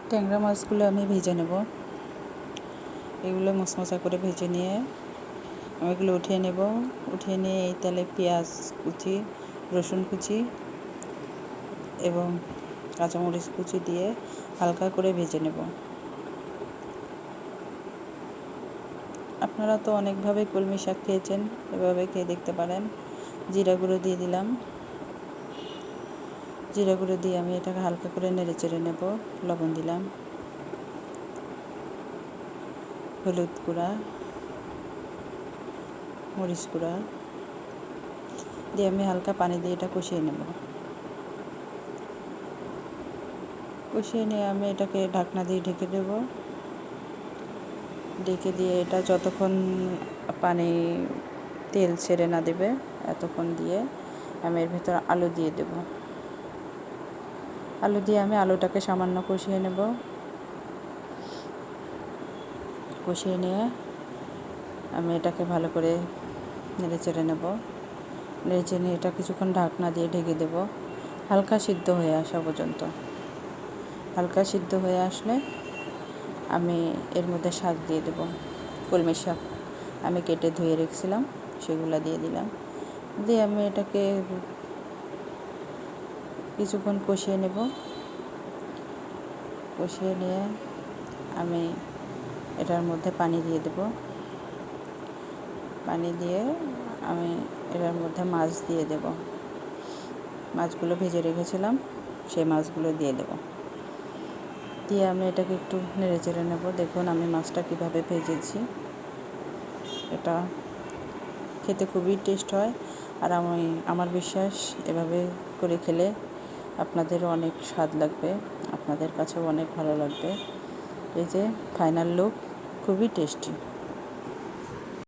ট্যাংরা মাছগুলো আমি ভেজে নেব। এগুলো মশমশা করে ভেজে নিয়ে আমি এগুলো উঠিয়ে নেব। উঠিয়ে নিয়ে এই তেলে পেঁয়াজ কুচি, রসুন কুচি এবং কাঁচামরিচ কুচি দিয়ে হালকা করে ভেজে নেব। আপনারা তো অনেকভাবে কলমি শাক খেয়েছেন, এভাবে খেয়ে দেখতে পারেন। জিরা গুঁড়ো দিয়ে দিলাম। জিরা গুঁড়ো দিয়ে আমি এটাকে হালকা করে নেড়ে চেড়ে নেব। লবণ দিলাম, হলুদ গুঁড়া, মরিচ গুঁড়া দিয়ে আমি হালকা পানি দিয়ে এটা কষিয়ে নেব। কষিয়ে নিয়ে আমি এটাকে ঢাকনা দিয়ে ঢেকে দেব। ঢেকে দিয়ে এটা যতক্ষণ পানি তেল ছেড়ে না দেবে এতক্ষণ দিয়ে আমি এর ভিতর আলু দিয়ে দেব। আলু দিয়ে আমি আলুটাকে সামান্য কষিয়ে নেব। কষিয়ে নিয়ে আমি এটাকে ভালো করে নেড়ে চেড়ে নেব। নেড়ে চেড়ে নিয়ে এটা কিছুক্ষণ ঢাকনা দিয়ে ঢেকে দেব, হালকা সিদ্ধ হয়ে আসা পর্যন্ত। হালকা সিদ্ধ হয়ে আসলে আমি এর মধ্যে শাক দিয়ে দেব। কলমি শাক আমি কেটে ধুয়ে রেখেছিলাম, সেগুলো দিয়ে দিলাম। দিয়ে আমি এটাকে কিছুক্ষণ কষিয়ে নেব। কষিয়ে নিয়ে আমি এটার মধ্যে পানি দিয়ে দেব। পানি দিয়ে আমি এটার মধ্যে মাছ দিয়ে দেব। মাছগুলো ভেজে রেখেছিলাম, সেই মাছগুলো দিয়ে দেব। দিয়ে আমি এটাকে একটু নেড়ে চেড়ে নেব। দেখুন আমি মাছটা কীভাবে ভেজেছি। এটা খেতে খুবই টেস্ট হয়। আর আমার বিশ্বাস এভাবে করে খেলে আপনাদেরও অনেক স্বাদ লাগবে, আপনাদের কাছেও অনেক ভালো লাগবে। এই যে ফাইনাল লুক, খুবই টেস্টি।